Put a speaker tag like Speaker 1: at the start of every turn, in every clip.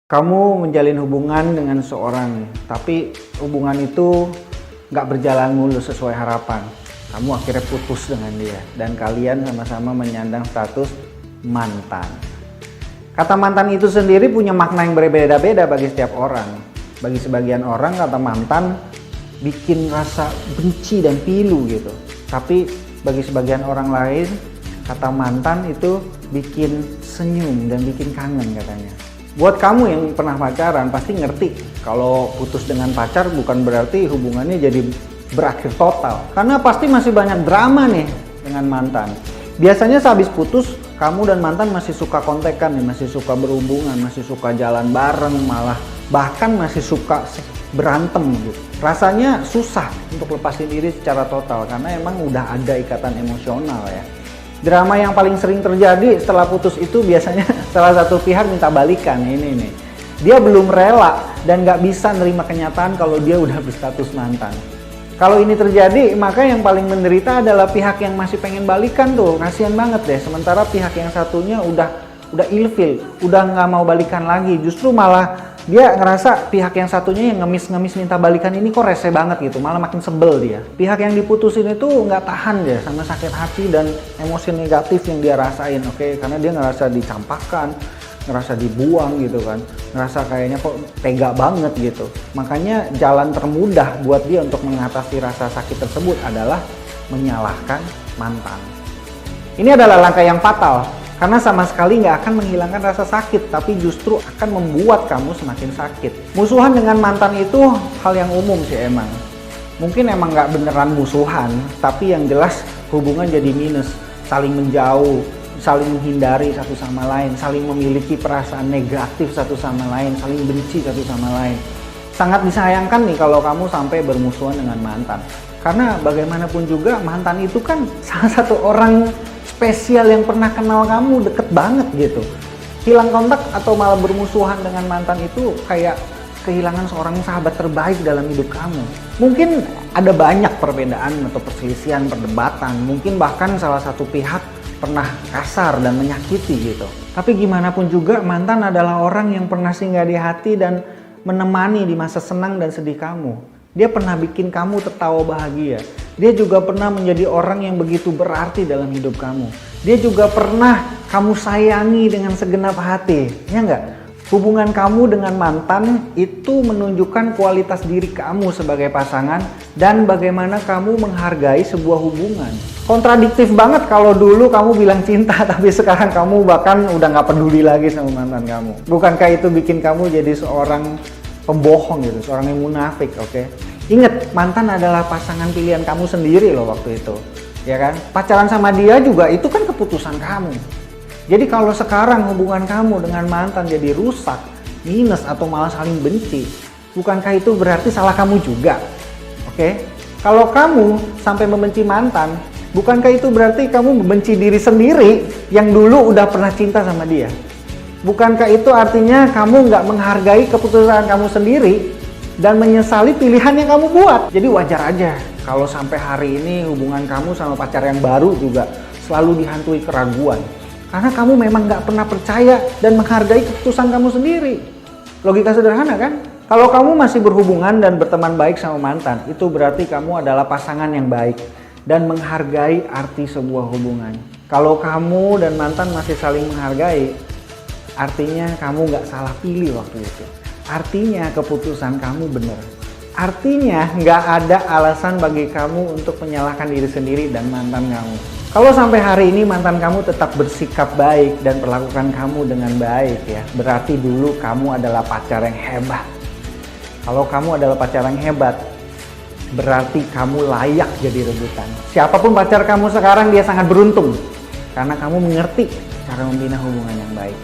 Speaker 1: Kamu menjalin hubungan dengan seorang, tapi hubungan itu nggak berjalan mulus sesuai harapan. Kamu akhirnya putus dengan dia, dan kalian sama-sama menyandang status mantan. Kata mantan itu sendiri punya makna yang berbeda-beda bagi setiap orang. Bagi sebagian orang, kata mantan bikin rasa benci dan pilu gitu. Tapi bagi sebagian orang lain, kata mantan itu bikin senyum dan bikin kangen katanya. Buat kamu yang pernah pacaran pasti ngerti kalau putus dengan pacar bukan berarti hubungannya jadi berakhir total. Karena pasti masih banyak drama nih dengan mantan. Biasanya sehabis putus, kamu dan mantan masih suka kontekan nih, masih suka berhubungan, masih suka jalan bareng, malah bahkan masih suka berantem gitu. Rasanya susah untuk lepasin diri secara total karena emang udah ada ikatan emosional ya. Drama yang paling sering terjadi setelah putus itu biasanya salah satu pihak minta balikan. Ini nih, dia belum rela dan nggak bisa nerima kenyataan kalau dia udah berstatus mantan. Kalau ini terjadi, maka yang paling menderita adalah pihak yang masih pengen balikan tuh. Kasian banget deh, sementara pihak yang satunya udah ilfil, udah nggak mau balikan lagi. Justru malah dia ngerasa pihak yang satunya yang ngemis-ngemis minta balikan ini kok rese banget gitu, malah makin sebel dia. Pihak yang diputusin itu nggak tahan deh sama sakit hati dan emosi negatif yang dia rasain, oke? Karena dia ngerasa dicampakkan, ngerasa dibuang gitu kan, ngerasa kayaknya kok tega banget gitu. Makanya jalan termudah buat dia untuk mengatasi rasa sakit tersebut adalah menyalahkan mantan. Ini adalah langkah yang fatal. Karena sama sekali nggak akan menghilangkan rasa sakit, tapi justru akan membuat kamu semakin sakit. Musuhan dengan mantan itu hal yang umum sih emang. Mungkin emang nggak beneran musuhan, tapi yang jelas hubungan jadi minus. Saling menjauh, saling menghindari satu sama lain, saling memiliki perasaan negatif satu sama lain, saling benci satu sama lain. Sangat disayangkan nih kalau kamu sampai bermusuhan dengan mantan. Karena bagaimanapun juga mantan itu kan salah satu orang spesial yang pernah kenal kamu, deket banget gitu. Hilang kontak atau malah bermusuhan dengan mantan itu kayak kehilangan seorang sahabat terbaik dalam hidup kamu. Mungkin ada banyak perbedaan atau perselisihan, perdebatan. Mungkin bahkan salah satu pihak pernah kasar dan menyakiti gitu. Tapi gimana pun juga mantan adalah orang yang pernah singgah di hati dan menemani di masa senang dan sedih kamu. Dia pernah bikin kamu tertawa bahagia. Dia juga pernah menjadi orang yang begitu berarti dalam hidup kamu. Dia juga pernah kamu sayangi dengan segenap hati. Ya enggak? Hubungan kamu dengan mantan itu menunjukkan kualitas diri kamu sebagai pasangan dan bagaimana kamu menghargai sebuah hubungan. Kontradiktif banget kalau dulu kamu bilang cinta tapi sekarang kamu bahkan udah nggak peduli lagi sama mantan kamu. Bukankah itu bikin kamu jadi seorang pembohong gitu, seorang yang munafik, oke? Ingat, mantan adalah pasangan pilihan kamu sendiri loh waktu itu, ya kan? Pacaran sama dia juga itu kan keputusan kamu. Jadi kalau sekarang hubungan kamu dengan mantan jadi rusak, minus atau malah saling benci, bukankah itu berarti salah kamu juga, oke? Kalau kamu sampai membenci mantan, bukankah itu berarti kamu membenci diri sendiri yang dulu udah pernah cinta sama dia? Bukankah itu artinya kamu nggak menghargai keputusan kamu sendiri dan menyesali pilihan yang kamu buat? Jadi wajar aja kalau sampai hari ini hubungan kamu sama pacar yang baru juga selalu dihantui keraguan. Karena kamu memang nggak pernah percaya dan menghargai keputusan kamu sendiri. Logika sederhana kan? Kalau kamu masih berhubungan dan berteman baik sama mantan, itu berarti kamu adalah pasangan yang baik dan menghargai arti sebuah hubungan. Kalau kamu dan mantan masih saling menghargai, artinya kamu nggak salah pilih waktu itu. Artinya keputusan kamu benar. Artinya nggak ada alasan bagi kamu untuk menyalahkan diri sendiri dan mantan kamu. Kalau sampai hari ini mantan kamu tetap bersikap baik dan perlakukan kamu dengan baik ya, berarti dulu kamu adalah pacar yang hebat. Kalau kamu adalah pacar yang hebat, berarti kamu layak jadi rebutan. Siapapun pacar kamu sekarang dia sangat beruntung karena kamu mengerti cara membina hubungan yang baik.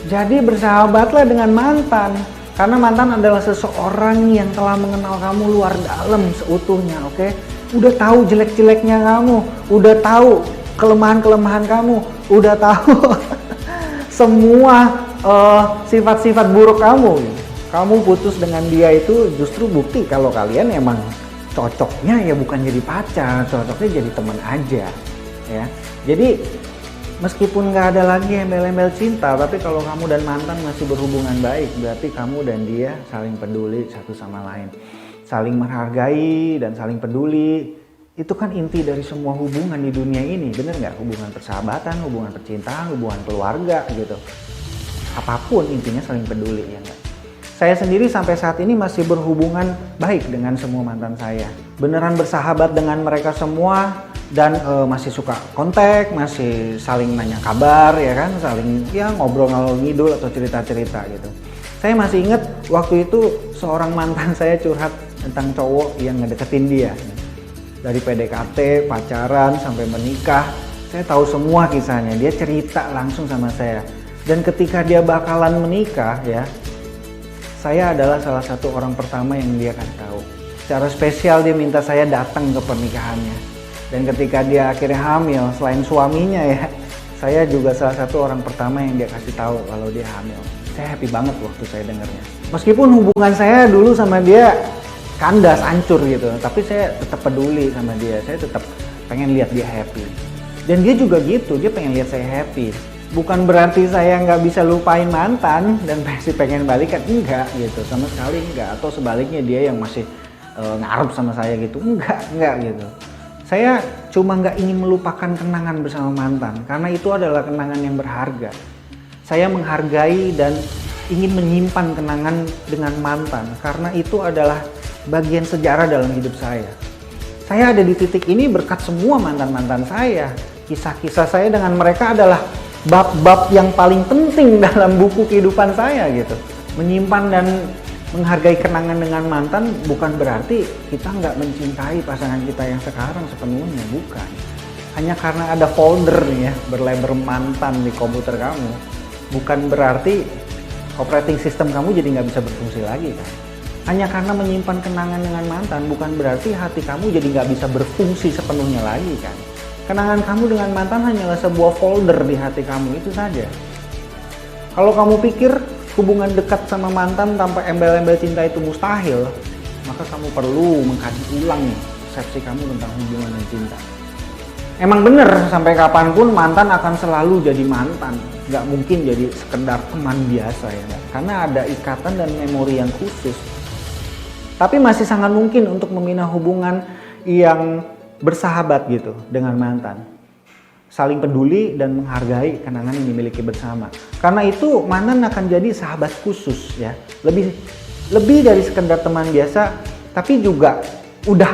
Speaker 1: Jadi bersahabatlah dengan mantan, karena mantan adalah seseorang yang telah mengenal kamu luar dalam seutuhnya, oke? Udah tahu jelek-jeleknya kamu, udah tahu kelemahan-kelemahan kamu, udah tahu semua sifat-sifat buruk kamu. Kamu putus dengan dia itu justru bukti kalau kalian emang cocoknya ya bukan jadi pacar, cocoknya jadi teman aja, ya. Jadi Meskipun nggak ada lagi embel-embel cinta, tapi kalau kamu dan mantan masih berhubungan baik, berarti kamu dan dia saling peduli satu sama lain. Saling menghargai dan saling peduli. Itu kan inti dari semua hubungan di dunia ini, bener nggak? Hubungan persahabatan, hubungan percintaan, hubungan keluarga gitu. Apapun intinya saling peduli, ya nggak? Saya sendiri sampai saat ini masih berhubungan baik dengan semua mantan saya. Beneran bersahabat dengan mereka semua. Dan masih suka kontak, masih saling nanya kabar ya kan, saling ya ngobrol ngalor ngidul atau cerita-cerita gitu. Saya masih ingat waktu itu seorang mantan saya curhat tentang cowok yang ngedeketin dia. Dari PDKT, pacaran, sampai menikah, saya tahu semua kisahnya. Dia cerita langsung sama saya. Dan ketika dia bakalan menikah ya, saya adalah salah satu orang pertama yang dia kasih tahu. Secara spesial dia minta saya datang ke pernikahannya. Dan ketika dia akhirnya hamil, selain suaminya ya, saya juga salah satu orang pertama yang dia kasih tahu kalau dia hamil. Saya happy banget waktu saya dengarnya. Meskipun hubungan saya dulu sama dia kandas, hancur gitu, tapi saya tetap peduli sama dia. Saya tetap pengen lihat dia happy. Dan dia juga gitu, dia pengen lihat saya happy. Bukan berarti saya nggak bisa lupain mantan dan pasti pengen balikan, enggak gitu, sama sekali enggak. Atau sebaliknya dia yang masih ngarep sama saya gitu, enggak gitu. Saya cuma nggak ingin melupakan kenangan bersama mantan, karena itu adalah kenangan yang berharga. Saya menghargai dan ingin menyimpan kenangan dengan mantan, karena itu adalah bagian sejarah dalam hidup saya. Saya ada di titik ini berkat semua mantan-mantan saya. Kisah-kisah saya dengan mereka adalah bab-bab yang paling penting dalam buku kehidupan saya gitu. Menyimpan dan menghargai kenangan dengan mantan bukan berarti kita nggak mencintai pasangan kita yang sekarang sepenuhnya, bukan. Hanya karena ada folder nih ya, berlabel mantan di komputer kamu, bukan berarti operating system kamu jadi nggak bisa berfungsi lagi kan. Hanya karena menyimpan kenangan dengan mantan bukan berarti hati kamu jadi nggak bisa berfungsi sepenuhnya lagi kan. Kenangan kamu dengan mantan hanyalah sebuah folder di hati kamu, itu saja. Kalau kamu pikir hubungan dekat sama mantan tanpa embel-embel cinta itu mustahil, maka kamu perlu mengkaji ulang nih persepsi kamu tentang hubungan dan cinta. Emang bener, sampai kapanpun mantan akan selalu jadi mantan, nggak mungkin jadi sekedar teman biasa ya, karena ada ikatan dan memori yang khusus. Tapi masih sangat mungkin untuk membina hubungan yang bersahabat gitu dengan mantan. Saling peduli dan menghargai kenangan yang dimiliki bersama. Karena itu mantan akan jadi sahabat khusus ya. Lebih dari sekedar teman biasa, tapi juga udah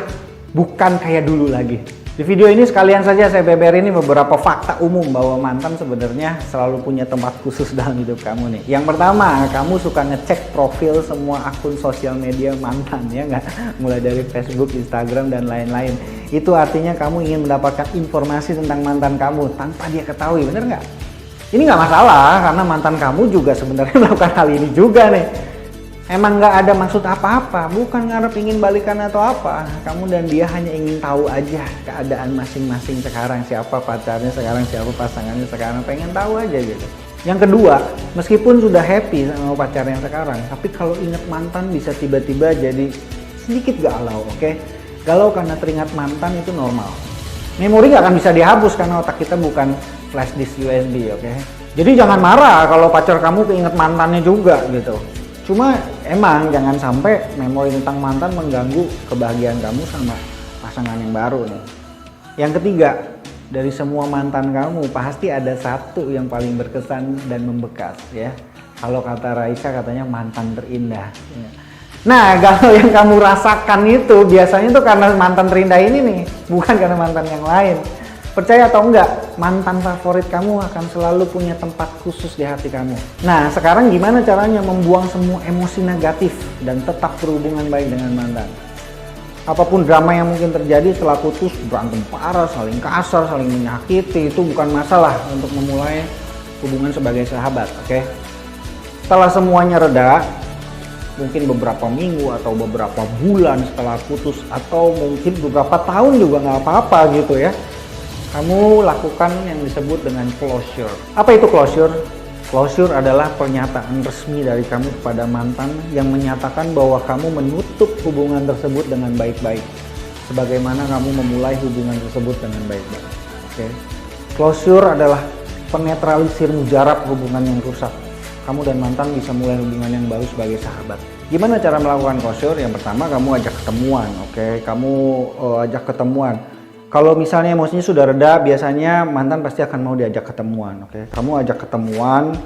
Speaker 1: bukan kayak dulu lagi. Di video ini sekalian saja saya beberin beberapa fakta umum bahwa mantan sebenarnya selalu punya tempat khusus dalam hidup kamu nih. Yang pertama, kamu suka ngecek profil semua akun sosial media mantan ya nggak? Mulai dari Facebook, Instagram, dan lain-lain. Itu artinya kamu ingin mendapatkan informasi tentang mantan kamu tanpa dia ketahui, bener nggak? Ini nggak masalah karena mantan kamu juga sebenarnya melakukan hal ini juga nih. Emang nggak ada maksud apa-apa, bukan ngarep ingin balikan atau apa. Kamu dan dia hanya ingin tahu aja keadaan masing-masing sekarang, siapa pacarnya sekarang, siapa pasangannya sekarang, pengen tahu aja gitu. Yang kedua, meskipun sudah happy sama pacarnya sekarang, tapi kalau ingat mantan bisa tiba-tiba jadi sedikit galau, oke? Galau karena teringat mantan itu normal. Memori nggak akan bisa dihapus karena otak kita bukan flash disk USB, oke? Jadi jangan marah kalau pacar kamu keinget mantannya juga gitu. Cuma emang jangan sampai memori tentang mantan mengganggu kebahagiaan kamu sama pasangan yang baru nih. Yang ketiga, dari semua mantan kamu pasti ada satu yang paling berkesan dan membekas ya. Kalau kata Raisa katanya mantan terindah. Nah, kalau yang kamu rasakan itu biasanya tuh karena mantan terindah ini nih, bukan karena mantan yang lain. Percaya atau enggak, mantan favorit kamu akan selalu punya tempat khusus di hati kamu. Nah, sekarang gimana caranya membuang semua emosi negatif dan tetap berhubungan baik dengan mantan? Apapun drama yang mungkin terjadi setelah putus, berantem parah, saling kasar, saling menyakiti, itu bukan masalah untuk memulai hubungan sebagai sahabat, oke? Setelah semuanya reda, mungkin beberapa minggu atau beberapa bulan setelah putus, atau mungkin beberapa tahun juga nggak apa-apa gitu ya. Kamu lakukan yang disebut dengan closure. Apa itu closure? Closure adalah pernyataan resmi dari kamu kepada mantan yang menyatakan bahwa kamu menutup hubungan tersebut dengan baik-baik. Sebagaimana kamu memulai hubungan tersebut dengan baik-baik. Oke. Closure adalah penetralisir mujarab hubungan yang rusak. Kamu dan mantan bisa mulai hubungan yang baru sebagai sahabat. Gimana cara melakukan closure? Yang pertama, kamu ajak ketemuan, oke? Kamu ajak ketemuan. Kalau misalnya emosinya sudah reda, biasanya mantan pasti akan mau diajak ketemuan, oke? Kamu ajak ketemuan.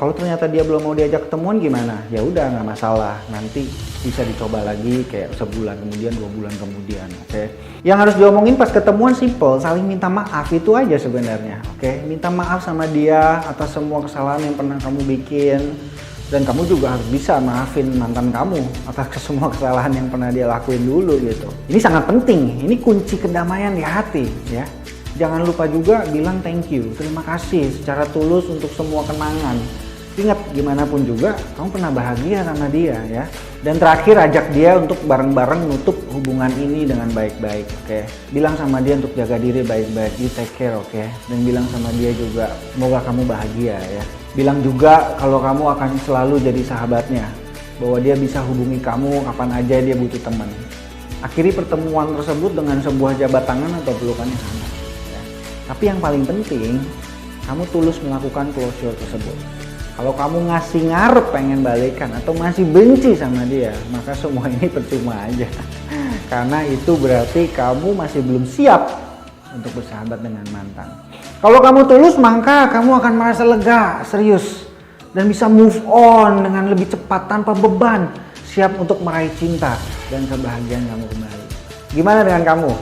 Speaker 1: Kalau ternyata dia belum mau diajak ketemuan gimana? Ya udah, nggak masalah. Nanti bisa dicoba lagi kayak sebulan kemudian, 2 bulan kemudian, oke? Yang harus diomongin pas ketemuan simple, saling minta maaf itu aja sebenarnya, oke? Minta maaf sama dia atas semua kesalahan yang pernah kamu bikin. Dan kamu juga harus bisa maafin mantan kamu atas semua kesalahan yang pernah dia lakuin dulu gitu. Ini sangat penting, ini kunci kedamaian di hati ya. Jangan lupa juga bilang thank you, terima kasih secara tulus untuk semua kenangan. Ingat, gimana pun juga kamu pernah bahagia sama dia ya. Dan terakhir, ajak dia untuk bareng-bareng nutup hubungan ini dengan baik-baik, oke? Bilang sama dia untuk jaga diri baik-baik, you take care, oke? Dan bilang sama dia juga, semoga kamu bahagia ya. Bilang juga kalau kamu akan selalu jadi sahabatnya, bahwa dia bisa hubungi kamu kapan aja dia butuh teman. Akhiri pertemuan tersebut dengan sebuah jabat tangan atau pelukan yang hangat. Ya. Tapi yang paling penting, kamu tulus melakukan closure tersebut. Kalau kamu ngasih ngarep pengen balikan atau masih benci sama dia, maka semua ini percuma aja. Karena itu berarti kamu masih belum siap untuk bersahabat dengan mantan. Kalau kamu tulus, maka kamu akan merasa lega, serius, dan bisa move on dengan lebih cepat tanpa beban, siap untuk meraih cinta dan kebahagiaan kamu kembali. Gimana dengan kamu?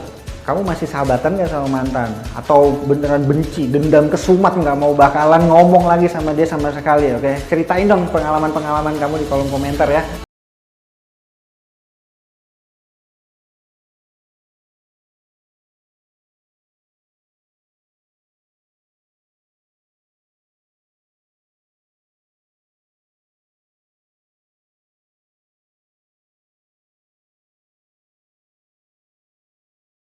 Speaker 1: Kamu masih sahabatan gak sama mantan? Atau beneran benci, dendam kesumat, gak mau bakalan ngomong lagi sama dia sama sekali, oke? Ceritain dong pengalaman-pengalaman kamu di kolom komentar ya.